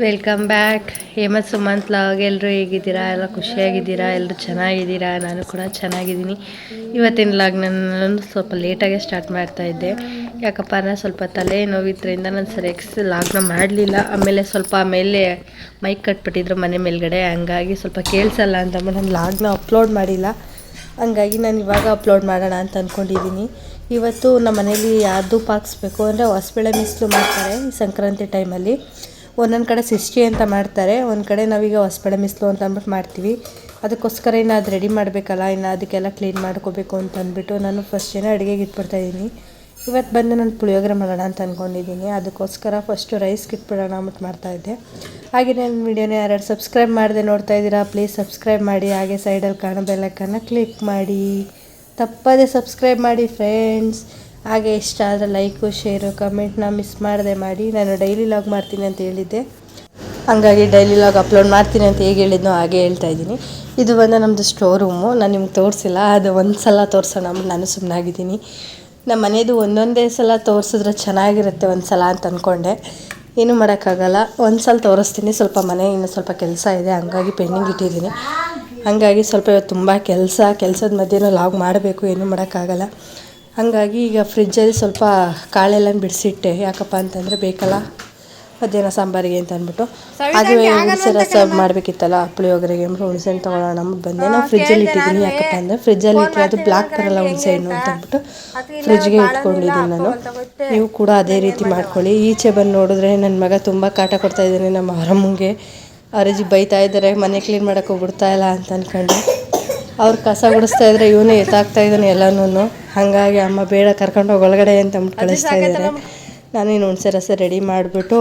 Welcome back Hemanth Sumanth log. ಎಲ್ಲರೂ ಹೇಗಿದ್ದೀರಾ? ಎಲ್ಲ ಖುಷಿಯಾಗಿದ್ದೀರಾ? ಎಲ್ಲರೂ ಚೆನ್ನಾಗಿದ್ದೀರಾ? ನಾನು ಕೂಡ ಚೆನ್ನಾಗಿದ್ದೀನಿ. ಇವತ್ತಿನ ಲಾಗ್ ನಾನು ಸ್ವಲ್ಪ ಲೇಟಾಗೆ ಸ್ಟಾರ್ಟ್ ಮಾಡ್ತಾ ಇದ್ದೆ. ಯಾಕಪ್ಪ ಅಂದರೆ ಸ್ವಲ್ಪ ತಲೆ ನೋವಿದ್ರಿಂದ ನಾನು ಸರಿಯಾಗಿ ಲಾಗ್ನ ಮಾಡಲಿಲ್ಲ. ಆಮೇಲೆ ಸ್ವಲ್ಪ ಮೇಲೆ ಮೈಕ್ ಕಟ್ಬಿಟ್ಟಿದ್ರು ಮನೆ ಮೇಲ್ಗಡೆ, ಹಂಗಾಗಿ ಸ್ವಲ್ಪ ಕೇಳಿಸಲ್ಲ ಅಂತಂದ್ಬಿಟ್ಟು ನಾನು ಲಾಗ್ನ ಅಪ್ಲೋಡ್ ಮಾಡಿಲ್ಲ. ಹಂಗಾಗಿ ನಾನು ಇವಾಗ ಅಪ್ಲೋಡ್ ಮಾಡೋಣ ಅಂತ ಅಂದ್ಕೊಂಡಿದ್ದೀನಿ. ಇವತ್ತು ನಮ್ಮ ಮನೇಲಿ ಯಾವುದು ಪಾಕಿಸ್ಬೇಕು ಅಂದರೆ ಹೊಸಬೇಳೆ ಮಿಸ್ಲು ಮಾಡ್ತಾರೆ ಈ ಸಂಕ್ರಾಂತಿ ಟೈಮಲ್ಲಿ. ಒಂದೊಂದು ಕಡೆ ಸಿಷ್ಟಿ ಅಂತ ಮಾಡ್ತಾರೆ, ಒಂದು ಕಡೆ ನಾವೀಗ ಹೊಸಬೇಳೆ ಮಿಸ್ಲು ಅಂತ ಅಂದ್ಬಿಟ್ಟು ಮಾಡ್ತೀವಿ. ಅದಕ್ಕೋಸ್ಕರ ಇನ್ನು ಅದು ರೆಡಿ ಮಾಡಬೇಕಲ್ಲ, ಇನ್ನು ಅದಕ್ಕೆಲ್ಲ ಕ್ಲೀನ್ ಮಾಡ್ಕೋಬೇಕು ಅಂತ ಅಂದ್ಬಿಟ್ಟು ನಾನು ಫಸ್ಟ್ ಅಡುಗೆಗೆ ಇಟ್ಬಿಡ್ತಾಯಿದ್ದೀನಿ. ಇವತ್ತು ಬಂದು ನಾನು ಪುಳಿಯೋಗರೆ ಮಾಡೋಣ ಅಂತ ಅಂದ್ಕೊಂಡಿದ್ದೀನಿ. ಅದಕ್ಕೋಸ್ಕರ ಫಸ್ಟು ರೈಸ್ಗೆ ಇಟ್ಬಿಡೋಣ ಅಂದ್ಬಿಟ್ಟು ಮಾಡ್ತಾಯಿದ್ದೆ. ಹಾಗೆ ನನ್ನ ವೀಡಿಯೋನ ಯಾರ್ಯಾರು ಸಬ್ಸ್ಕ್ರೈಬ್ ಮಾಡದೆ ನೋಡ್ತಾ ಇದ್ದೀರಾ, ಪ್ಲೀಸ್ ಸಬ್ಸ್ಕ್ರೈಬ್ ಮಾಡಿ. ಹಾಗೆ ಸೈಡಲ್ಲಿ ಕಾಣೋ ಬೆಲ್ ಐಕಾನ್ನ ಕ್ಲಿಕ್ ಮಾಡಿ, ತಪ್ಪದೆ ಸಬ್ಸ್ಕ್ರೈಬ್ ಮಾಡಿ ಫ್ರೆಂಡ್ಸ್. ಹಾಗೆ ಇಷ್ಟ ಆದರೆ ಲೈಕು ಶೇರು ಕಮೆಂಟ್ನ ಮಿಸ್ ಮಾಡದೆ ಮಾಡಿ. ನಾನು ಡೈಲಿ ಲಾಗ್ ಮಾಡ್ತೀನಿ ಅಂತ ಹೇಳಿದ್ದೆ, ಹಂಗಾಗಿ ಡೈಲಿ ಲಾಗ್ ಅಪ್ಲೋಡ್ ಮಾಡ್ತೀನಿ ಅಂತ ಹೇಗೆ ಹೇಳಿದ್ನೋ ಹಾಗೆ ಹೇಳ್ತಾ ಇದ್ದೀನಿ. ಇದು ಬಂದು ನಮ್ಮದು ಸ್ಟೋರ್ ರೂಮು. ನಾನು ನಿಮ್ಗೆ ತೋರಿಸಿಲ್ಲ, ಅದು ಒಂದು ಸಲ ತೋರಿಸೋಣ ಅಂದ್ಬಿಟ್ಟು ನಾನು ಸುಮ್ಮನಾಗಿದ್ದೀನಿ. ನಮ್ಮ ಮನೆಯದು ಒಂದೊಂದೇ ಸಲ ತೋರಿಸಿದ್ರೆ ಚೆನ್ನಾಗಿರುತ್ತೆ ಒಂದು ಸಲ ಅಂತ ಅಂದ್ಕೊಂಡೆ. ಏನೂ ಮಾಡೋಕ್ಕಾಗಲ್ಲ, ಒಂದು ಸಲ ತೋರಿಸ್ತೀನಿ. ಸ್ವಲ್ಪ ಮನೆ ಇನ್ನೂ ಸ್ವಲ್ಪ ಕೆಲಸ ಇದೆ, ಹಂಗಾಗಿ ಪೆಂಡಿಂಗ್ ಇಟ್ಟಿದ್ದೀನಿ. ಹಾಗಾಗಿ ಸ್ವಲ್ಪ ಇವತ್ತು ತುಂಬ ಕೆಲಸದ ಮಧ್ಯೆನೂ ಲಾಗ್ ಮಾಡಬೇಕು, ಏನೂ ಮಾಡೋಕ್ಕಾಗಲ್ಲ. ಹಾಗಾಗಿ ಈಗ ಫ್ರಿಜ್ಜಲ್ಲಿ ಸ್ವಲ್ಪ ಕಾಳೆಲ್ಲ ಬಿಡಿಸಿಟ್ಟೆ. ಯಾಕಪ್ಪ ಅಂತಂದರೆ ಬೇಕಲ್ಲ ಮಧ್ಯಾಹ್ನ ಸಾಂಬಾರಿಗೆ ಅಂತ ಅಂದ್ಬಿಟ್ಟು. ಹಾಗೆ ಹುಣಸೆ ರಸ ಮಾಡಬೇಕಿತ್ತಲ್ಲ ಪುಳಿಯೋಗರೆಗೆ ಅಂದ್ಬಿಟ್ಟು ಹುಣಸೆ ಹಣ್ಣು ತೊಗೊಳ್ಳೋಣ ಅಂದ್ಬಿಟ್ಟು ಬಂದೆ. ನಾನು ಫ್ರಿಜ್ಜಲ್ಲಿ ಇಟ್ಟಿದ್ದೀನಿ. ಯಾಕಪ್ಪ ಅಂದರೆ ಫ್ರಿಜ್ಜಲ್ಲಿ ಇಟ್ಟರೆ ಅದು ಬ್ಲ್ಯಾಕ್ ಬರಲ್ಲ ಹುಣಸೆ ಹಣ್ಣು ಅಂತ ಅಂದ್ಬಿಟ್ಟು ಫ್ರಿಜ್ಗೆ ಇಟ್ಕೊಂಡಿದ್ದೀನಿ ನಾನು. ನೀವು ಕೂಡ ಅದೇ ರೀತಿ ಮಾಡ್ಕೊಳ್ಳಿ. ಈಚೆ ಬಂದು ನೋಡಿದ್ರೆ ನನ್ನ ಮಗ ತುಂಬ ಕಾಟ ಕೊಡ್ತಾ ಇದ್ದಾನೆ ನಮ್ಮ ಆರಮ್ಮಂಗೆ. ಅವರಜ್ಜಿ ಬೈತಾ ಇದ್ದಾರೆ, ಮನೆ ಕ್ಲೀನ್ ಮಾಡೋಕ್ಕೆ ಬಿಡ್ತಾ ಇಲ್ಲ ಅಂತ ಅಂದ್ಕೊಂಡು. ಅವ್ರು ಕಸ ಗುಡಿಸ್ತಾ ಇದ್ರೆ ಇವನೇ ಎತ್ತಾಕ್ತಾ ಇದ್ದಾನೆ ಎಲ್ಲನೂ. ಹಾಗಾಗಿ ಅಮ್ಮ ಬೇಡ ಕರ್ಕೊಂಡೋಗಿ ಒಳಗಡೆ ಅಂತ ಅಂದ್ಬಿಟ್ಟು ಕಳಿಸ್ತಾ ಇದ್ದಾರೆ. ನಾನೇನು ಹುಣಸೆ ರಸ ರೆಡಿ ಮಾಡಿಬಿಟ್ಟು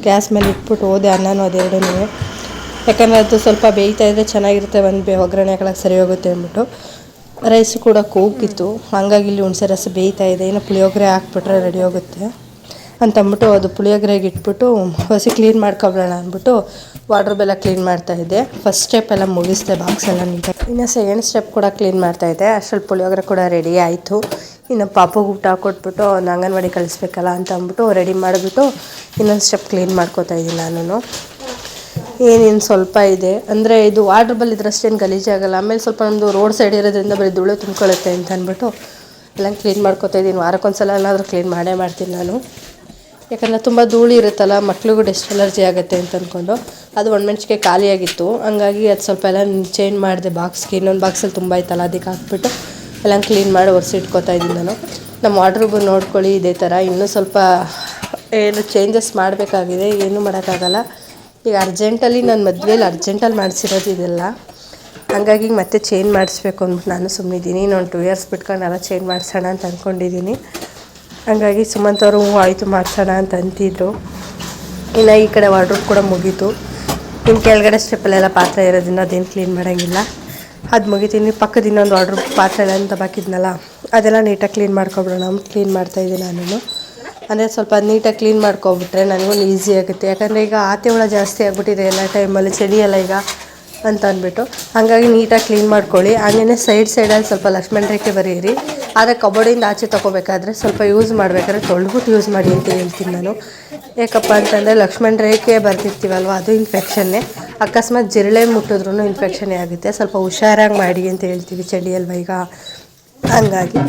ಗ್ಯಾಸ್ ಮೇಲೆ ಇಟ್ಬಿಟ್ಟು ಹೋದೆ ಅನ್ನನೂ ಅದೆರಡೂ. ಯಾಕಂದರೆ ಅದು ಸ್ವಲ್ಪ ಬೇಯ್ತಾ ಇದ್ದರೆ ಚೆನ್ನಾಗಿರುತ್ತೆ, ಒಂದು ಒಗ್ಗರಣೆ ಹಾಕಕ್ಕೆ ಸರಿ ಹೋಗುತ್ತೆ ಅಂದ್ಬಿಟ್ಟು. ರೈಸು ಕೂಡ ಕೂಗಿತ್ತು, ಹಾಗಾಗಿ ಇಲ್ಲಿ ಹುಣಸೆ ರಸ ಬೇಯ್ತಾ ಇದೆ. ಇನ್ನು ಪುಳಿಯೋಗರೆ ಹಾಕ್ಬಿಟ್ರೆ ರೆಡಿ ಹೋಗುತ್ತೆ ಅಂತಂದ್ಬಿಟ್ಟು ಅದು ಪುಳಿಯೋಗರೆಗೆ ಇಟ್ಬಿಟ್ಟು ಹೊಸಿ ಕ್ಲೀನ್ ಮಾಡ್ಕೊಬಿಡೋಣ ಅಂದ್ಬಿಟ್ಟು ವಾರ್ಡ್ರೋಬೆಲ್ಲ ಕ್ಲೀನ್ ಮಾಡ್ತಾಯಿದ್ದೆ. ಫಸ್ಟ್ ಸ್ಟೆಪ್ ಎಲ್ಲ ಮುಗಿಸ್ದೆ, ಬಾಕ್ಸ್ ಎಲ್ಲ ನೀಟಾಗಿ. ಇನ್ನು ಸೆಕೆಂಡ್ ಸ್ಟೆಪ್ ಕೂಡ ಕ್ಲೀನ್ ಮಾಡ್ತಾಯಿದ್ದೆ. ಅಷ್ಟರಲ್ಲಿ ಪುಳಿಯೋಗರೆ ಕೂಡ ರೆಡಿ ಆಯಿತು. ಇನ್ನು ಪಾಪುಗೆ ಊಟ ಕೊಟ್ಬಿಟ್ಟು ಒಂದು ಅಂಗನವಾಡಿ ಕಳಿಸ್ಬೇಕಲ್ಲ ಅಂತ ಅಂದ್ಬಿಟ್ಟು ರೆಡಿ ಮಾಡಿಬಿಟ್ಟು ಇನ್ನೊಂದು ಸ್ಟೆಪ್ ಕ್ಲೀನ್ ಮಾಡ್ಕೋತಾ ಇದ್ದೀನಿ ನಾನು. ಏನೇನು ಸ್ವಲ್ಪ ಇದೆ ಅಂದರೆ ಇದು ವಾರ್ಡ್ರೋಬಲ್ಲಿ ಇದ್ರಷ್ಟೇನು ಗಲೀಜಾಗಲ್ಲ. ಆಮೇಲೆ ಸ್ವಲ್ಪ ನಮ್ಮದು ರೋಡ್ ಸೈಡ್ ಇರೋದ್ರಿಂದ ಬರೀ ಧೂಳು ತುಂಬ್ಕೊಳ್ಳುತ್ತೆ ಅಂತ ಅಂದ್ಬಿಟ್ಟು ಎಲ್ಲ ಕ್ಲೀನ್ ಮಾಡ್ಕೋತಾ ಇದ್ದೀನಿ. ವಾರಕ್ಕೊಂದ್ಸಲ ಏನಾದರೂ ಕ್ಲೀನ್ ಮಾಡೇ ಮಾಡ್ತೀನಿ ನಾನು. ಯಾಕಂದರೆ ತುಂಬ ಧೂಳು ಇರುತ್ತಲ್ಲ, ಮಕ್ಳಿಗೂ ಡಸ್ಟ್ ಅಲರ್ಜಿ ಆಗುತ್ತೆ ಅಂತ ಅಂದ್ಕೊಂಡು. ಅದು ಒಣಮೆಣ್ಸಿಗೆ ಖಾಲಿಯಾಗಿತ್ತು, ಹಂಗಾಗಿ ಅದು ಸ್ವಲ್ಪ ಎಲ್ಲ ಚೇಂಜ್ ಮಾಡಿದೆ ಬಾಕ್ಸ್ಗೆ. ಇನ್ನೊಂದು ಬಾಕ್ಸಲ್ಲಿ ತುಂಬ ಇತ್ತಲ್ಲ, ಅದಕ್ಕೆ ಹಾಕ್ಬಿಟ್ಟು ಎಲ್ಲ ಕ್ಲೀನ್ ಮಾಡಿ ಒರೆಸಿಟ್ಕೋತಾ ಇದ್ದೀನಿ ನಾನು. ನಮ್ಮ ವಾರ್ಡ್ರೋಬ್ ನೋಡ್ಕೊಳ್ಳಿ ಇದೇ ಥರ. ಇನ್ನೂ ಸ್ವಲ್ಪ ಏನು ಚೇಂಜಸ್ ಮಾಡಬೇಕಾಗಿದೆ, ಏನೂ ಮಾಡೋಕ್ಕಾಗಲ್ಲ. ಈಗ ಅರ್ಜೆಂಟಲ್ಲಿ ನಾನು ಮದುವೆಯಲ್ಲಿ ಅರ್ಜೆಂಟಲ್ಲಿ ಮಾಡಿಸಿರೋದು ಇದೆಲ್ಲ, ಹಂಗಾಗಿ ಮತ್ತೆ ಚೇಂಜ್ ಮಾಡಿಸ್ಬೇಕು ಅಂದ್ಬಿಟ್ಟು ನಾನು ಸುಮ್ಮನಿದ್ದೀನಿ. ಇನ್ನೊಂದು 2 ಇಯರ್ಸ್ ಬಿಟ್ಕೊಂಡು ಎಲ್ಲ ಚೇಂಜ್ ಮಾಡಿಸೋಣ ಅಂತ ಅಂದ್ಕೊಂಡಿದ್ದೀನಿ. ಹಂಗಾಗಿ ಸುಮಂತ್ ಅವರು ಆಯಿತು ಮಾಡಿಸೋಣ ಅಂತ ಅಂತಿದ್ರು. ಇನ್ನು ಈ ಕಡೆ ವಾರ್ಡ್ರೋಬ್ ಕೂಡ ಮುಗೀತು. ಇನ್ನು ಕೆಳಗಡೆ ಸ್ಟೆಪ್ಪಲ್ಲೆಲ್ಲ ಪಾತ್ರೆ ಇರೋದ್ರಿಂದ ಅದೇನು ಕ್ಲೀನ್ ಮಾಡೋಂಗಿಲ್ಲ, ಅದು ಮುಗಿತೀನಿ. ಪಕ್ಕದ ಇನ್ನೊಂದು ವಾರ್ಡ್ರೋಬ್ ಪಾತ್ರೆ ಎಲ್ಲ ಅಂತ ಬಾಕಿದ್ನಲ್ಲ ಅದೆಲ್ಲ ನೀಟಾಗಿ ಕ್ಲೀನ್ ಮಾಡ್ಕೊಬಿಡೋಣ ಅಂದ್ಬಿಟ್ಟು ಕ್ಲೀನ್ ಮಾಡ್ತಾಯಿದ್ದೆ ನಾನು. ಅಂದರೆ ಸ್ವಲ್ಪ ನೀಟಾಗಿ ಕ್ಲೀನ್ ಮಾಡ್ಕೊಬಿಟ್ರೆ ನನಗೂ ಈಸಿ ಆಗುತ್ತೆ. ಯಾಕಂದರೆ ಈಗ ಆತೆ ಹುಳ ಜಾಸ್ತಿ ಆಗಿಬಿಟ್ಟಿದೆ ಎಲ್ಲ ಟೈಮಲ್ಲಿ, ಚಳಿ ಎಲ್ಲ ಈಗ ಅಂತ ಅಂದ್ಬಿಟ್ಟು. ಹಾಗಾಗಿ ನೀಟಾಗಿ ಕ್ಲೀನ್ ಮಾಡ್ಕೊಳ್ಳಿ. ಹಾಗೆಯೇ ಸೈಡಲ್ಲಿ ಸ್ವಲ್ಪ ಲಕ್ಷ್ಮಣ ರೇಖೆ ಬರೀರಿ. ಆದರೆ ಕಬೋರ್ಡಿಂದ ಆಚೆ ತೊಗೋಬೇಕಾದ್ರೆ ಸ್ವಲ್ಪ ಯೂಸ್ ಮಾಡಬೇಕಾದ್ರೆ ತೊಳೆದ್ಬಿಟ್ಟು ಯೂಸ್ ಮಾಡಿ ಅಂತ ಹೇಳ್ತೀನಿ ನಾನು. ಯಾಕಪ್ಪ ಅಂತಂದರೆ ಲಕ್ಷ್ಮಣ ರೇಖೆ ಬರ್ತಿರ್ತೀವಲ್ವ, ಅದು ಇನ್ಫೆಕ್ಷನ್ನೇ. ಅಕಸ್ಮಾತ್ ಜಿರಳೆ ಮುಟ್ಟಿದ್ರೂ ಇನ್ಫೆಕ್ಷನ್ನೇ ಆಗುತ್ತೆ. ಸ್ವಲ್ಪ ಹುಷಾರಾಗಿ ಮಾಡಿ ಅಂತ ಹೇಳ್ತೀವಿ, ಚಳಿ ಅಲ್ವ ಈಗ. ಹಂಗಾಗಿ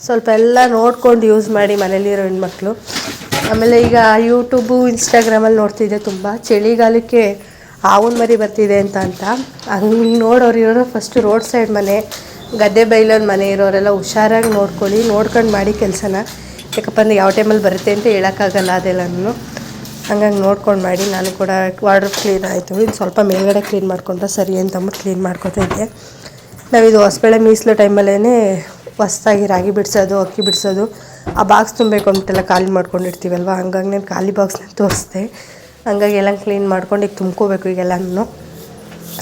ಸ್ವಲ್ಪ ಎಲ್ಲ ನೋಡ್ಕೊಂಡು ಯೂಸ್ ಮಾಡಿ ಮನೇಲಿರೋ ಹೆಣ್ಮಕ್ಳು. ಆಮೇಲೆ ಈಗ ಯೂಟ್ಯೂಬು ಇನ್ಸ್ಟಾಗ್ರಾಮಲ್ಲಿ ನೋಡ್ತಿದ್ದೆ ತುಂಬ ಚಳಿಗಾಲಕ್ಕೆ ಹಾವಿನ ಮರಿ ಬರ್ತಿದೆ ಅಂತ ಹಂಗೆ ನೋಡೋರು ಇರೋರು ಫಸ್ಟು ರೋಡ್ ಸೈಡ್ ಮನೆ, ಗದ್ದೆ ಬೈಲೊಂದು ಮನೆ ಇರೋರೆಲ್ಲ ಹುಷಾರಾಗಿ ನೋಡ್ಕೊಳ್ಳಿ, ನೋಡ್ಕೊಂಡು ಮಾಡಿ ಕೆಲಸನ. ಯಾಕಪ್ಪ ಅಂದರೆ ಯಾವ ಟೈಮಲ್ಲಿ ಬರುತ್ತೆ ಅಂತ ಹೇಳೋಕ್ಕಾಗಲ್ಲ ಅದೆಲ್ಲನೂ. ಹಂಗಾಗಿ ನೋಡ್ಕೊಂಡು ಮಾಡಿ. ನಾನು ಕೂಡ ವಾರ್ಡ್ರೋಬ್ ಕ್ಲೀನ್ ಆಯಿತು. ಇನ್ನು ಸ್ವಲ್ಪ ಮೇಲ್ಗಡೆ ಕ್ಲೀನ್ ಮಾಡ್ಕೊಂಡ್ರೆ ಸರಿ ಅಂತಂದ್ಬಿಟ್ಟು ಕ್ಲೀನ್ ಮಾಡ್ಕೊತಾ ಇದ್ದೆ. ನಾವಿದು ಹೊಸಬೇಳೆ ಮೀಸಲು ಟೈಮಲ್ಲೇ ಹೊಸ್ದಾಗಿ ರಾಗಿ ಬಿಡಿಸೋದು, ಅಕ್ಕಿ ಬಿಡಿಸೋದು, ಆ ಬಾಕ್ಸ್ ತುಂಬಬೇಕು ಅಂತೆಲ್ಲ ಖಾಲಿ ಮಾಡ್ಕೊಂಡಿರ್ತೀವಲ್ವ, ಹಂಗಾಗಿ ನಾನು ಖಾಲಿ ಬಾಕ್ಸ್ನ ತೋರಿಸ್ದೆ. ಹಂಗಾಗಿ ಎಲ್ಲ ಕ್ಲೀನ್ ಮಾಡ್ಕೊಂಡು ಈಗ ತುಂಬ್ಕೋಬೇಕು ಈಗೆಲ್ಲನೂ.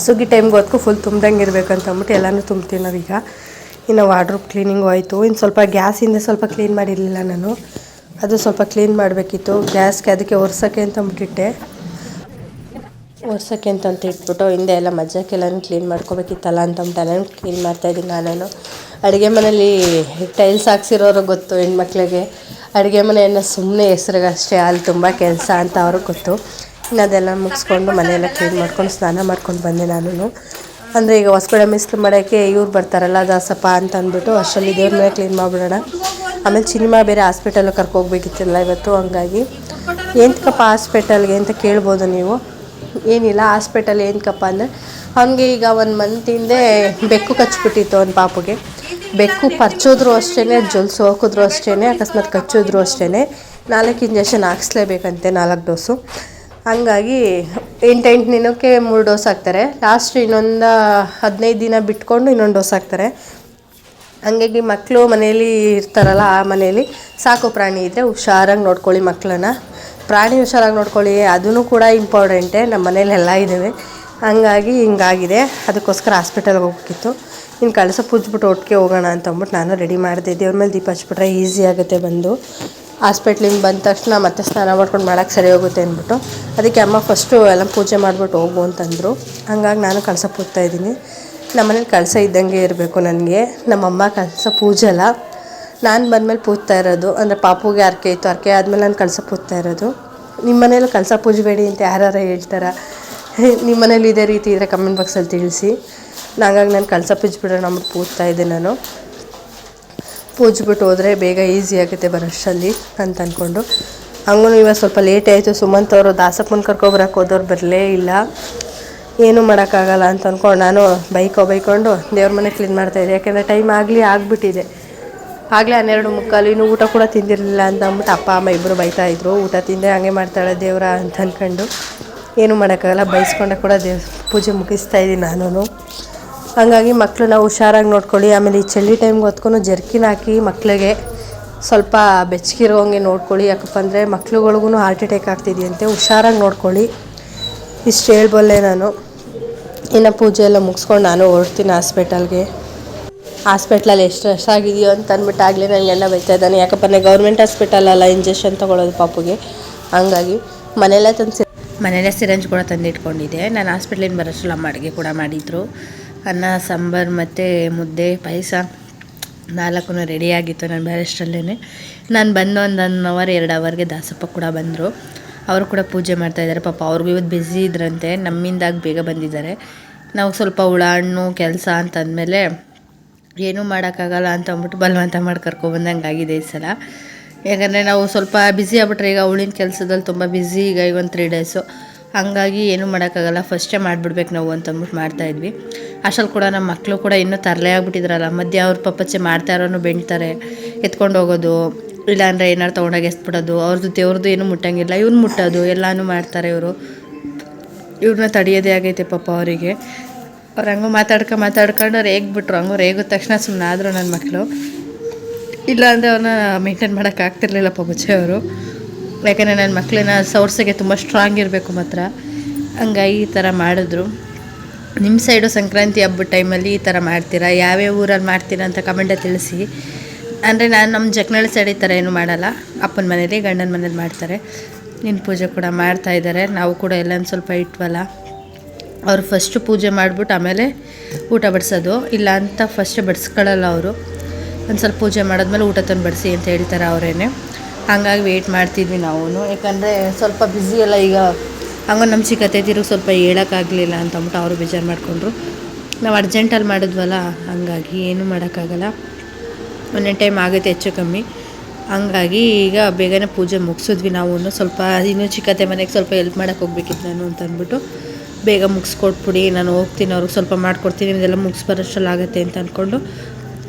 ಸುಗ್ಗಿ ಟೈಮ್ಗೆ ಹೊತ್ಕು ಫುಲ್ ತುಂಬ್ದಂಗೆ ಇರಬೇಕು ಅಂತ ಅಂದ್ಬಿಟ್ಟು ಎಲ್ಲನೂ ತುಂಬ್ತೀವಿ ನಾವೀಗ. ಇನ್ನು ವಾರ್ಡ್ರೋಬ್ ಕ್ಲೀನಿಂಗು ಆಯಿತು. ಇನ್ನು ಸ್ವಲ್ಪ ಗ್ಯಾಸಿಂದ ಸ್ವಲ್ಪ ಕ್ಲೀನ್ ಮಾಡಿರಲಿಲ್ಲ ನಾನು, ಅದು ಸ್ವಲ್ಪ ಕ್ಲೀನ್ ಮಾಡಬೇಕಿತ್ತು. ಗ್ಯಾಸ್ಗೆ ಅದಕ್ಕೆ ಒರೆಸೋಕ್ಕೆ ಅಂತ ಅಂದ್ಬಿಟ್ಟಿಟ್ಟೆ. ಒರೆಸೋಕ್ಕೆ ಅಂತ ಇಟ್ಬಿಟ್ಟು ಹಿಂದೆ ಎಲ್ಲ ಮಜ್ಜಕ್ಕೆಲ್ಲನೂ ಕ್ಲೀನ್ ಮಾಡ್ಕೋಬೇಕಿತ್ತಲ್ಲ ಅಂತಂದ್ಬಿಟ್ಟು ಎಲ್ಲನೂ ಕ್ಲೀನ್ ಮಾಡ್ತಾಯಿದ್ದೀನಿ ನಾನು. ಅಡುಗೆ ಮನೇಲಿ ಟೈಲ್ಸ್ ಹಾಕ್ಸಿರೋರು ಗೊತ್ತು ಹೆಣ್ಮಕ್ಳಿಗೆ, ಅಡುಗೆ ಮನೆಯನ್ನು ಸುಮ್ಮನೆ ಹೆಸ್ರಿಗಷ್ಟೇ ಅಲ್ಲಿ ತುಂಬ ಕೆಲಸ ಅಂತ ಅವ್ರಿಗೆ ಗೊತ್ತು. ಅದೆಲ್ಲ ಮುಗಿಸ್ಕೊಂಡು ಮನೆಯೆಲ್ಲ ಕ್ಲೀನ್ ಮಾಡ್ಕೊಂಡು ಸ್ನಾನ ಮಾಡ್ಕೊಂಡು ಬಂದೆ ನಾನು. ಅಂದರೆ ಈಗ ಹೊಸ್ಕಡೆ ಮಿಸ್ಲು ಮಾಡೋಕ್ಕೆ ಇವ್ರು ಬರ್ತಾರಲ್ಲ ದಾಸಪ್ಪ ಅಂತ ಅಂದ್ಬಿಟ್ಟು ಅಷ್ಟರಲ್ಲಿ ದೇವ್ರ ಮೇಲೆ ಕ್ಲೀನ್ ಮಾಡಿಬಿಡೋಣ. ಆಮೇಲೆ ಸಿನಿಮಾ ಬೇರೆ ಹಾಸ್ಪಿಟಲ್ಗೆ ಕರ್ಕೋಗ್ಬೇಕಿತ್ತಲ್ಲ ಇವತ್ತು, ಹಂಗಾಗಿ ಏನಕ್ಕಪ್ಪ ಹಾಸ್ಪಿಟಲ್ಗೆ ಅಂತ ಕೇಳ್ಬೋದು ನೀವು. ಏನಿಲ್ಲ, ಹಾಸ್ಪಿಟಲ್ ಏನಕ್ಕಪ್ಪ ಅಂದರೆ ಅವನಿಗೆ ಈಗ 1 ಮಂತ್ ಹಿಂದೆ ಬೆಕ್ಕು ಕಚ್ಚಿಬಿಟ್ಟಿತ್ತು ಅವ್ನ ಪಾಪುಗೆ. ಬೆಕ್ಕು ಪರ್ಚೋದ್ರು ಅಷ್ಟೇ, ಜೊಲ್ಸು ಹಾಕಿದ್ರು ಅಷ್ಟೇ, ಅಕಸ್ಮಾತ್ ಕಚ್ಚಿದ್ರು ಅಷ್ಟೇ 4 ಇಂಜೆಕ್ಷನ್ ಹಾಕ್ಸ್ಲೇಬೇಕಂತೆ, 4 ಡೋಸು. ಹಂಗಾಗಿ 8 ದಿನಕ್ಕೆ 3 ಡೋಸ್ ಹಾಕ್ತಾರೆ. ಲಾಸ್ಟ್ ಇನ್ನೊಂದು 15 ದಿನ ಬಿಟ್ಕೊಂಡು ಇನ್ನೊಂದು ಡೋಸ್ ಹಾಕ್ತಾರೆ. ಹಂಗಾಗಿ ಮಕ್ಕಳು ಮನೆಯಲ್ಲಿ ಇರ್ತಾರಲ್ಲ, ಆ ಮನೆಯಲ್ಲಿ ಸಾಕು ಪ್ರಾಣಿ ಇದ್ದರೆ ಹುಷಾರಾಗಿ ನೋಡ್ಕೊಳ್ಳಿ ಮಕ್ಕಳನ್ನ. ಪ್ರಾಣಿ ಹುಷಾರಾಗಿ ನೋಡ್ಕೊಳ್ಳಿ, ಅದೂ ಕೂಡ ಇಂಪಾರ್ಟೆಂಟೇ. ನಮ್ಮ ಮನೇಲಿ ಎಲ್ಲ ಇದ್ದಾವೆ, ಹಂಗಾಗಿ ಹಿಂಗಾಗಿದೆ. ಅದಕ್ಕೋಸ್ಕರ ಹಾಸ್ಪಿಟಲ್ಗೆ ಹೋಗ್ಬೇಕಿತ್ತು. ಇನ್ನು ಕಳಸ ಪೂಜ್ಬಿಟ್ಟು ಒಟ್ಟಿಗೆ ಹೋಗೋಣ ಅಂತ ಅಂದ್ಬಿಟ್ಟು ನಾನು ರೆಡಿ ಮಾಡಿದೆ. ದೇವ್ರ ಮೇಲೆ ದೀಪ ಹಚ್ಬಿಟ್ರೆ ಈಸಿ ಆಗುತ್ತೆ. ಬಂದು ಹಾಸ್ಪಿಟ್ಲಿಂದ ಬಂದ ತಕ್ಷಣ ಮತ್ತೆ ಸ್ನಾನ ಮಾಡ್ಕೊಂಡು ಮಾಡೋಕ್ಕೆ ಸರಿ ಹೋಗುತ್ತೆ ಅಂದ್ಬಿಟ್ಟು ಅದಕ್ಕೆ ಅಮ್ಮ ಫಸ್ಟು ಎಲ್ಲ ಪೂಜೆ ಮಾಡಿಬಿಟ್ಟು ಹೋಗು ಅಂತಂದರು. ಹಂಗಾಗಿ ನಾನು ಕಳಸ ಪೂಜ್ತಾಯಿದ್ದೀನಿ. ನಮ್ಮನೇಲಿ ಕಳಸ ಇದ್ದಂಗೆ ಇರಬೇಕು ನನಗೆ. ನಮ್ಮಮ್ಮ ಕಳಸ ಪೂಜಲ್ಲ, ನಾನು ಬಂದಮೇಲೆ ಪೂಜ್ತಾ ಇರೋದು. ಅಂದರೆ ಪಾಪುಗೆ ಹರಕೆ ಇತ್ತು, ಹರಕೆ ಆದಮೇಲೆ ನಾನು ಕಳಸ ಪೂಜ್ತಾ ಇರೋದು. ನಿಮ್ಮ ಮನೇಲಿ ಕಳಸ ಪೂಜಬೇಡಿ ಅಂತ ಯಾರು ಹೇಳ್ತಾರೆ? ನಿಮ್ಮ ಮನೇಲಿ ಇದೇ ರೀತಿ ಇದ್ದರೆ ಕಮೆಂಟ್ ಬಾಕ್ಸಲ್ಲಿ ತಿಳಿಸಿ. ಹಂಗಾಗಿ ನಾನು ಕಳಸ ಪೂಜ್ಬಿಡೋಣ ಅಂದ್ಬಿಟ್ಟು ಪೂಜ್ತಾ ಇದ್ದೆ. ನಾನು ಪೂಜ್ಬಿಟ್ಟು ಹೋದರೆ ಬೇಗ ಈಸಿ ಆಗುತ್ತೆ ಬರೋಷ್ಟರಲ್ಲಿ ಅಂತ ಅಂದ್ಕೊಂಡು. ಹಂಗೂ ಇವಾಗ ಸ್ವಲ್ಪ ಲೇಟ್ ಆಯಿತು. ಸುಮಂತ್ ಅವರು ದಾಸಪ್ಪನ ಕರ್ಕೊಬರಕ್ಕೆ ಹೋದವ್ರು ಬರಲೇ ಇಲ್ಲ. ಏನೂ ಮಾಡೋಕ್ಕಾಗಲ್ಲ ಅಂತ ಅಂದ್ಕೊಂಡು ನಾನು ಬೈಕೊಂಡು ದೇವ್ರ ಮನೆ ಕ್ಲೀನ್ ಮಾಡ್ತಾಯಿದ್ದೆ. ಯಾಕೆಂದರೆ ಟೈಮ್ ಆಗಿಬಿಟ್ಟಿದೆ. ಆಗಲೇ 12:45. ಇನ್ನೂ ಊಟ ಕೂಡ ತಿಂದಿರಲಿಲ್ಲ ಅಂತ ಅಂದ್ಬಿಟ್ಟು ಅಪ್ಪ ಅಮ್ಮ ಇಬ್ಬರು ಬೈತಾಯಿದ್ರು. ಊಟ ತಿಂದೆ ಹಂಗೆ ಮಾಡ್ತಾಳೆ ದೇವ್ರ ಅಂತ ಅಂದ್ಕೊಂಡು. ಏನೂ ಮಾಡೋಕ್ಕಾಗಲ್ಲ, ಬೈಸ್ಕೊಂಡೆ ಕೂಡ ಪೂಜೆ ಮುಗಿಸ್ತಾಯಿದ್ದೀನಿ ನಾನು. ಹಾಗಾಗಿ ಮಕ್ಕಳನ್ನ ಹುಷಾರಾಗಿ ನೋಡ್ಕೊಳ್ಳಿ. ಆಮೇಲೆ ಈ ಚಳಿ ಟೈಮ್ಗೆ ಹೊತ್ಕೊಂಡು ಜರ್ಕಿನ್ ಹಾಕಿ ಮಕ್ಕಳಿಗೆ ಸ್ವಲ್ಪ ಬೆಚ್ಚಗಿರೋಂಗೆ ನೋಡ್ಕೊಳ್ಳಿ. ಯಾಕಪ್ಪ ಅಂದರೆ ಮಕ್ಳುಗಳಿಗೂ ಹಾರ್ಟ್ ಅಟ್ಯಾಕ್ ಆಗ್ತಿದೆಯಂತೆ, ಹುಷಾರಾಗಿ ನೋಡ್ಕೊಳ್ಳಿ. ಇಷ್ಟು ಹೇಳ್ಬಲ್ಲೆ ನಾನು. ಇನ್ನು ಪೂಜೆ ಎಲ್ಲ ಮುಗಿಸ್ಕೊಂಡು ನಾನು ಹೊರಡ್ತೀನಿ ಹಾಸ್ಪಿಟಲ್ಗೆ. ಹಾಸ್ಪಿಟ್ಲಲ್ಲಿ ಎಷ್ಟು ರಶ್ ಆಗಿದೆಯೋ ಅಂತ ಅಂದ್ಬಿಟ್ಟು ಆಗಲೇ ನನ್ನ ಗಂಡ ಬೈತಾ ಇದ್ದಾನೆ. ಯಾಕಪ್ಪ ಅಂದರೆ ಗೌರ್ಮೆಂಟ್ ಹಾಸ್ಪಿಟಲಲ್ಲ ಇಂಜೆಕ್ಷನ್ ತೊಗೊಳೋದು ಪಾಪುಗೆ. ಹಂಗಾಗಿ ಮನೆಯಲ್ಲೇ ಸಿರಂಜ್ ಕೂಡ ತಂದಿಟ್ಕೊಂಡಿದ್ದೆ. ನಾನು ಹಾಸ್ಪಿಟ್ಲಿಂದ ಬರೋಷ್ಟಲ್ಲ ಅಮ್ಮ ಅಡುಗೆ ಕೂಡ ಮಾಡಿದರು. ಅನ್ನ ಸಾಂಬಾರು ಮತ್ತು ಮುದ್ದೆ ಪಾಯಸ 4 ರೆಡಿಯಾಗಿತ್ತು. ನಾನು ಬರೋಷ್ಟರಲ್ಲೇ ನಾನು ಬಂದು ಒಂದು 1 ಅವರ್ 2 ಅವರ್ಗೆ ದಾಸಪ್ಪ ಕೂಡ ಬಂದರು. ಅವರು ಕೂಡ ಪೂಜೆ ಮಾಡ್ತಾಯಿದ್ದಾರೆ. ಪಾಪ ಅವ್ರಿಗೂ ಇವತ್ತು ಬ್ಯುಸಿ ಇದ್ರಂತೆ, ನಮ್ಮಿಂದಾಗಿ ಬೇಗ ಬಂದಿದ್ದಾರೆ. ನಾವು ಸ್ವಲ್ಪ ಹುಳ ಹಣ್ಣು ಕೆಲಸ ಅಂತಂದಮೇಲೆ ಏನೂ ಮಾಡೋಕ್ಕಾಗಲ್ಲ ಅಂತ ಅಂದ್ಬಿಟ್ಟು ಬಲವಂತ ಮಾಡಿ ಕರ್ಕೊಬಂದಂಗೆ ಆಗಿದೆ ಈ ಸಲ. ಯಾಕಂದರೆ ನಾವು ಸ್ವಲ್ಪ ಬ್ಯುಸಿ ಆಗ್ಬಿಟ್ರೆ, ಈಗ ಅವಳಿನ ಕೆಲಸದಲ್ಲಿ ತುಂಬ ಬ್ಯುಸಿ ಈಗ 3 ಡೇಸು. ಹಂಗಾಗಿ ಏನೂ ಮಾಡೋಕ್ಕಾಗಲ್ಲ, ಫಸ್ಟೇ ಮಾಡಿಬಿಡ್ಬೇಕು ನಾವು ಅಂತ ಅಂದ್ಬಿಟ್ಟು ಮಾಡ್ತಾಯಿದ್ವಿ. ಅಷ್ಟಲ್ಲಿ ಕೂಡ ನಮ್ಮ ಮಕ್ಕಳು ಕೂಡ ಇನ್ನೂ ತರಲೆ ಆಗಿಬಿಟ್ಟಿದ್ರಲ್ಲ. ಮಧ್ಯೆ ಅವ್ರ ಪಪ್ಪಚ್ಚೆ ಮಾಡ್ತಾ ಇರೋನು ಬೆಣ್ತಾರೆ, ಎತ್ಕೊಂಡು ಹೋಗೋದು, ಇಲ್ಲಾಂದರೆ ಏನಾರು ತೊಗೊಂಡೋಗಿ ಎಸ್ಬಿಡೋದು. ಅವ್ರದ್ದು ದೇವ್ರದ್ದು ಏನೂ ಮುಟ್ಟಂಗಿಲ್ಲ, ಇವ್ನು ಮುಟ್ಟೋದು ಎಲ್ಲನೂ ಮಾಡ್ತಾರೆ ಇವರು. ಇವ್ರನ್ನ ತಡೆಯೋದೇ ಆಗೈತೆ ಪಾಪ ಅವರಿಗೆ. ಅವ್ರು ಹಂಗೂ ಮಾತಾಡ್ಕೊಂಡು ರೇಗ್ಬಿಟ್ರು. ಹಂಗೂ ರೇಗಿದ ತಕ್ಷಣ ಸುಮ್ಮನೆ ಆದರು ನನ್ನ ಮಕ್ಕಳು. ಇಲ್ಲಾಂದರೆ ಅವ್ರನ್ನ ಮೇಂಟೈನ್ ಮಾಡೋಕ್ಕಾಗ್ತಿರ್ಲಿಲ್ಲ ಪಪ್ಪಚ್ಚೆ ಅವರು. ಯಾಕಂದರೆ ನನ್ನ ಮಕ್ಕಳನ್ನ ಸೌರ್ಸೋಕ್ಕೆ ತುಂಬ ಸ್ಟ್ರಾಂಗ್ ಇರಬೇಕು ಮಾತ್ರ. ಹಂಗಾಗಿ ಈ ಥರ ಮಾಡಿದ್ರು. ನಿಮ್ಮ ಸೈಡು ಸಂಕ್ರಾಂತಿ ಹಬ್ಬದ ಟೈಮಲ್ಲಿ ಈ ಥರ ಮಾಡ್ತೀರಾ? ಯಾವ್ಯಾವ ಊರಲ್ಲಿ ಮಾಡ್ತೀರಾ ಅಂತ ಕಮೆಂಟಲ್ಲಿ ತಿಳಿಸಿ. ಅಂದರೆ ನಾನು ನಮ್ಮ ಜಕ್ನಳ್ಳಿ ಸೈಡ್ ಈ ಥರ ಏನೂ ಮಾಡಲ್ಲ. ಅಪ್ಪನ ಮನೇಲಿ ಗಂಡನ ಮನೇಲಿ ಮಾಡ್ತಾರೆ. ನಿನ್ನ ಪೂಜೆ ಕೂಡ ಮಾಡ್ತಾಯಿದ್ದಾರೆ. ನಾವು ಕೂಡ ಎಲ್ಲನೂ ಸ್ವಲ್ಪ ಇಟ್ವಲ್ಲ. ಅವರು ಫಸ್ಟು ಪೂಜೆ ಮಾಡಿಬಿಟ್ಟು ಆಮೇಲೆ ಊಟ ಬಡಿಸೋದು. ಇಲ್ಲ ಅಂತ ಫಸ್ಟೇ ಬಡಿಸ್ಕೊಳ್ಳಲ್ಲ ಅವರು. ಒಂದು ಸ್ವಲ್ಪ ಪೂಜೆ ಮಾಡಿದ್ಮೇಲೆ ಊಟ ತಂದು ಬಡಿಸಿ ಅಂತ ಹೇಳ್ತಾರೆ ಅವರೇನೆ. ಹಂಗಾಗಿ ವೆಯ್ಟ್ ಮಾಡ್ತಿದ್ವಿ ನಾವು. ಯಾಕಂದರೆ ಸ್ವಲ್ಪ ಬ್ಯುಸಿ ಎಲ್ಲ ಈಗ. ಹಂಗೆ ನಮ್ಮ ಚಿಕ್ಕತ್ತೆ ತಿರುಗಿ ಸ್ವಲ್ಪ ಹೇಳೋಕ್ಕಾಗಲಿಲ್ಲ ಅಂತ ಅಂದ್ಬಿಟ್ಟು ಅವರು ಬೇಜಾರು ಮಾಡಿಕೊಂಡ್ರು. ನಾವು ಅರ್ಜೆಂಟಲ್ಲಿ ಮಾಡಿದ್ವಲ್ಲ, ಹಂಗಾಗಿ ಏನೂ ಮಾಡೋಕ್ಕಾಗಲ್ಲ. ಒಂದೊಂದು ಟೈಮ್ ಆಗುತ್ತೆ ಹೆಚ್ಚು ಕಮ್ಮಿ. ಹಂಗಾಗಿ ಈಗ ಬೇಗನೆ ಪೂಜೆ ಮುಗಿಸಿದ್ವಿ ನಾವು. ಸ್ವಲ್ಪ ಇನ್ನೂ ಚಿಕ್ಕತ್ತೆ ಮನೆಗೆ ಸ್ವಲ್ಪ ಹೆಲ್ಪ್ ಮಾಡೋಕ್ಕೆ ಹೋಗ್ಬೇಕಿತ್ತು ನಾನು ಅಂತ ಅಂದ್ಬಿಟ್ಟು ಬೇಗ ಮುಗಿಸ್ಕೊಟ್ಬಿಡಿ, ನಾನು ಹೋಗ್ತೀನಿ, ಅವ್ರಿಗೆ ಸ್ವಲ್ಪ ಮಾಡಿಕೊಡ್ತೀನಿ, ಇದೆಲ್ಲ ಮುಗಿಸ್ಬರೋಷ್ಟರಲ್ಲಿ ಆಗುತ್ತೆ ಅಂತ ಅಂದ್ಕೊಂಡು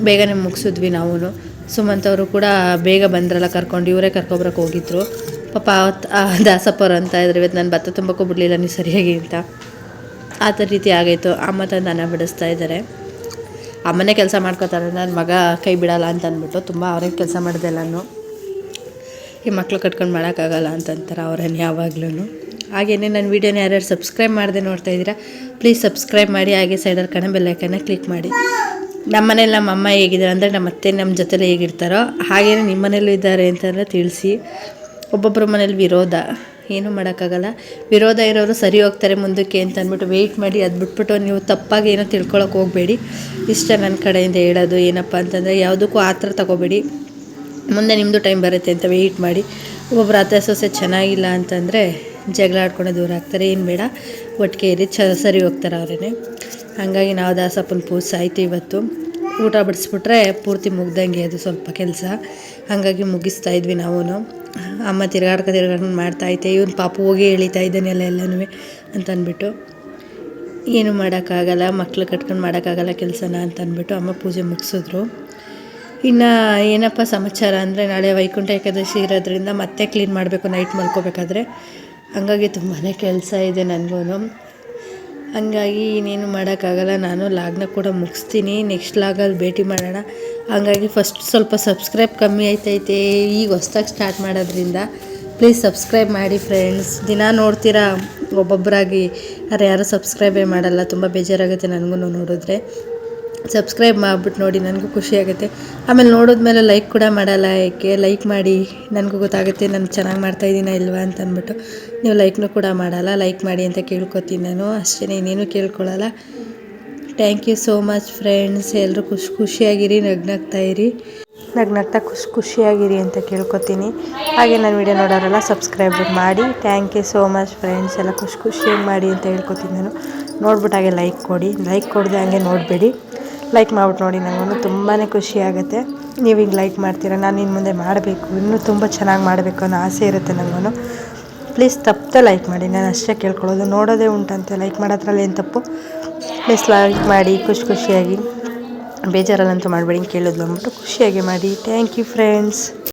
ಬೇಗನೆ ಮುಗಿಸಿದ್ವಿ ನಾವು. ಸುಮಂತ್ ಅವರು ಕೂಡ ಬೇಗ ಬಂದ್ರಲ್ಲ ಕರ್ಕೊಂಡು, ಇವರೇ ಕರ್ಕೊಬರಕ್ಕೆ ಹೋಗಿದ್ರು. ಪಾಪ ದಾಸಪ್ಪರು ಅಂತ ಇದ್ರು, ಇವತ್ತು ನಾನು ಭತ್ತ ತುಂಬಕ್ಕೂ ಬಿಡಲಿಲ್ಲ ನೀವು ಸರಿಯಾಗಿ ಅಂತ. ಆ ಥರ ರೀತಿ ಆಗಾಯಿತು. ಅಮ್ಮ ತಂದು ಅನ್ನ ಬಿಡಿಸ್ತಾ ಇದ್ದಾರೆ. ಅಮ್ಮನೇ ಕೆಲಸ ಮಾಡ್ಕೋತಾರೆ, ನನ್ನ ಮಗ ಕೈ ಬಿಡಲ್ಲ ಅಂತ ಅಂದ್ಬಿಟ್ಟು ತುಂಬ ಅವರೇ ಕೆಲಸ ಮಾಡಿದೆ ಎಲ್ಲನೂ. ಈ ಮಕ್ಕಳು ಕಟ್ಕೊಂಡು ಮಾಡೋಕ್ಕಾಗಲ್ಲ ಅಂತಂತಾರೆ ಅವರನ್ನು ಯಾವಾಗ್ಲೂ. ಹಾಗೆಯೇ ನನ್ನ ವೀಡಿಯೋನ ಯಾರ್ಯಾರು ಸಬ್ಸ್ಕ್ರೈಬ್ ಮಾಡದೆ ನೋಡ್ತಾ ಇದ್ದೀರಾ, ಪ್ಲೀಸ್ ಸಬ್ಸ್ಕ್ರೈಬ್ ಮಾಡಿ. ಹಾಗೆ ಸೈಡಲ್ಲಿ ಕಣ ಬೆಲ್ಲೈಕನ್ನ ಕ್ಲಿಕ್ ಮಾಡಿ. ನಮ್ಮ ಮನೇಲಿ ನಮ್ಮ ಅಮ್ಮ ಹೇಗಿದ್ದಾರೆ ಅಂದರೆ ನಮ್ಮ ಅತ್ತೆ ನಮ್ಮ ಜೊತೆಲೇ ಹೇಗಿರ್ತಾರೋ ಹಾಗೆಯೇ ನಿಮ್ಮ ಮನೇಲೂ ಇದ್ದಾರೆ ಅಂತಂದರೆ ತಿಳಿಸಿ. ಒಬ್ಬೊಬ್ಬರ ಮನೇಲಿ ವಿರೋಧ, ಏನೂ ಮಾಡೋಕ್ಕಾಗಲ್ಲ. ವಿರೋಧ ಇರೋರು ಸರಿ ಹೋಗ್ತಾರೆ ಮುಂದಕ್ಕೆ ಅಂತ ಅಂದ್ಬಿಟ್ಟು ವೆಯ್ಟ್ ಮಾಡಿ. ಅದು ಬಿಟ್ಬಿಟ್ಟು ನೀವು ತಪ್ಪಾಗಿ ಏನೋ ತಿಳ್ಕೊಳಕ್ಕೆ ಹೋಗಬೇಡಿ. ಇಷ್ಟ ನನ್ನ ಕಡೆಯಿಂದ ಹೇಳೋದು. ಏನಪ್ಪ ಅಂತಂದರೆ ಯಾವುದಕ್ಕೂ ಆ ಥರ ತಗೋಬೇಡಿ. ಮುಂದೆ ನಿಮ್ಮದು ಟೈಮ್ ಬರುತ್ತೆ ಅಂತ ವೆಯ್ಟ್ ಮಾಡಿ. ಒಬ್ಬೊಬ್ಬರು ಅತ್ತೆ ಸೊಸೆ ಚೆನ್ನಾಗಿಲ್ಲ ಅಂತಂದರೆ ಜಗಳ ಆಡ್ಕೊಂಡು ದೂರ ಆಗ್ತಾರೆ. ಏನು ಬೇಡ, ಒಟ್ಟಿಗೆ ಇರಿ, ಸರಿ ಹೋಗ್ತಾರೆ ಅವರೇ. ಹಾಗಾಗಿ ನಾವು ದಾಸಪ್ಪನ ಪೂಜೆ ಆಯಿತು. ಇವತ್ತು ಊಟ ಬಡಿಸ್ಬಿಟ್ರೆ ಪೂರ್ತಿ ಮುಗ್ದಂಗೆ ಅದು ಸ್ವಲ್ಪ ಕೆಲಸ. ಹಾಗಾಗಿ ಮುಗಿಸ್ತಾ ಇದ್ವಿ ನಾವು. ಅಮ್ಮ ತಿರ್ಗಾಡ್ಕೊಂಡು ಮಾಡ್ತಾಯಿದ್ದೆ. ಇವನು ಪಾಪು ಹೋಗಿ ಎಳಿತಾ ಇದ್ದಾನೆ ಎಲ್ಲನೂ ಅಂತ ಅಂದ್ಬಿಟ್ಟು, ಏನು ಮಾಡೋಕ್ಕಾಗಲ್ಲ, ಮಕ್ಳು ಕಟ್ಕೊಂಡು ಮಾಡೋಕ್ಕಾಗಲ್ಲ ಕೆಲಸನ ಅಂತ ಅಂದ್ಬಿಟ್ಟು ಅಮ್ಮ ಪೂಜೆ ಮುಗಿಸಿದ್ರು. ಇನ್ನು ಏನಪ್ಪ ಸಮಾಚಾರ ಅಂದರೆ, ನಾಳೆ ವೈಕುಂಠ ಏಕಾದಶಿ ಇರೋದ್ರಿಂದ ಮತ್ತೆ ಕ್ಲೀನ್ ಮಾಡಬೇಕು ನೈಟ್ ಮಲ್ಕೋಬೇಕಾದ್ರೆ. ಹಾಗಾಗಿ ತುಂಬಾ ಕೆಲಸ ಇದೆ ನನಗೂ. ಹಂಗಾಗಿ ಇನ್ನೇನು ಮಾಡೋಕ್ಕಾಗಲ್ಲ. ನಾನು ಲಾಗ್ನ ಕೂಡ ಮುಗಿಸ್ತೀನಿ. ನೆಕ್ಸ್ಟ್ ಲಾಗಲ್ಲಿ ಭೇಟಿ ಮಾಡೋಣ. ಹಾಗಾಗಿ ಫಸ್ಟ್ ಸ್ವಲ್ಪ ಸಬ್ಸ್ಕ್ರೈಬ್ ಕಮ್ಮಿ ಆಯ್ತೈತೆ ಈಗ ಹೊಸ್ದಾಗಿ ಸ್ಟಾರ್ಟ್ ಮಾಡೋದ್ರಿಂದ. ಪ್ಲೀಸ್ ಸಬ್ಸ್ಕ್ರೈಬ್ ಮಾಡಿ ಫ್ರೆಂಡ್ಸ್. ದಿನ ನೋಡ್ತೀರಾ ಒಬ್ಬೊಬ್ಬರಾಗಿ, ಆದರೆ ಯಾರೂ ಸಬ್ಸ್ಕ್ರೈಬೇ ಮಾಡಲ್ಲ. ತುಂಬ ಬೇಜಾರಾಗುತ್ತೆ ನನಗೂ ನೋಡಿದ್ರೆ. ಸಬ್ಸ್ಕ್ರೈಬ್ ಮಾಡಿಬಿಟ್ಟು ನೋಡಿ, ನನಗೂ ಖುಷಿಯಾಗುತ್ತೆ. ಆಮೇಲೆ ನೋಡಿದ್ಮೇಲೆ ಲೈಕ್ ಕೂಡ ಮಾಡಲ್ಲ. ಏಕೆ ಲೈಕ್ ಮಾಡಿ, ನನಗೂ ಗೊತ್ತಾಗುತ್ತೆ ನಾನು ಚೆನ್ನಾಗಿ ಮಾಡ್ತಾಯಿದ್ದೀನ ಇಲ್ವಾ ಅಂತ ಅಂದ್ಬಿಟ್ಟು. ನೀವು ಲೈಕ್ನೂ ಕೂಡ ಮಾಡಲ್ಲ. ಲೈಕ್ ಮಾಡಿ ಅಂತ ಕೇಳ್ಕೊತೀನಿ ನಾನು, ಅಷ್ಟೇ, ಇನ್ನೇನು ಕೇಳ್ಕೊಳ್ಳಲ್ಲ. Thank you so much friends. ಎಲ್ಲರೂ ಖುಷಿಯಾಗಿರಿ, ನಗ್ನಾಗ್ತಾಯಿರಿ, ನಗ್ನಾಗ್ತಾ ಖುಷಿಯಾಗಿರಿ ಅಂತ ಕೇಳ್ಕೊತೀನಿ. ಹಾಗೆ ನಾನು ವಿಡಿಯೋ ನೋಡೋರೆಲ್ಲ ಸಬ್ಸ್ಕ್ರೈಬ್ ಮಾಡಿ. Thank you so much friends. ಎಲ್ಲ ಖುಷಿಯಾಗಿ ಮಾಡಿ ಅಂತ ಹೇಳ್ಕೊತೀನಿ ನಾನು. ನೋಡ್ಬಿಟ್ಟು ಹಾಗೆ ಲೈಕ್ ಕೊಡಿ. ಲೈಕ್ ಕೊಡದೆ ಹಂಗೆ ನೋಡಬೇಡಿ, ಲೈಕ್ ಮಾಡ್ಬಿಟ್ಟು ನೋಡಿ. ನನಗೂ ತುಂಬಾ ಖುಷಿ ಆಗುತ್ತೆ ನೀವು ಈಗ ಲೈಕ್ ಮಾಡ್ತೀರಾ. ನಾನು ಇನ್ನು ಮುಂದೆ ಮಾಡಬೇಕು, ಇನ್ನೂ ತುಂಬ ಚೆನ್ನಾಗಿ ಮಾಡಬೇಕು ಅನ್ನೋ ಆಸೆ ಇರುತ್ತೆ ನನಗೂ. ಪ್ಲೀಸ್ ತಪ್ಪದೆ ಲೈಕ್ ಮಾಡಿ, ನಾನು ಅಷ್ಟೇ ಕೇಳ್ಕೊಳ್ಳೋದು. ನೋಡೋದೇ ಉಂಟಂತೆ, ಲೈಕ್ ಮಾಡೋದ್ರಲ್ಲಿ ಏನು ತಪ್ಪು. ಪ್ಲೀಸ್ ಲೈಕ್ ಮಾಡಿ, ಖುಷಿಯಾಗಿ, ಬೇಜಾರಲ್ಲಂತೂ ಮಾಡಬೇಡಿ. ಕೇಳೋದು ಅಂದ್ಬಿಟ್ಟು ಖುಷಿಯಾಗಿ ಮಾಡಿ. Thank you friends.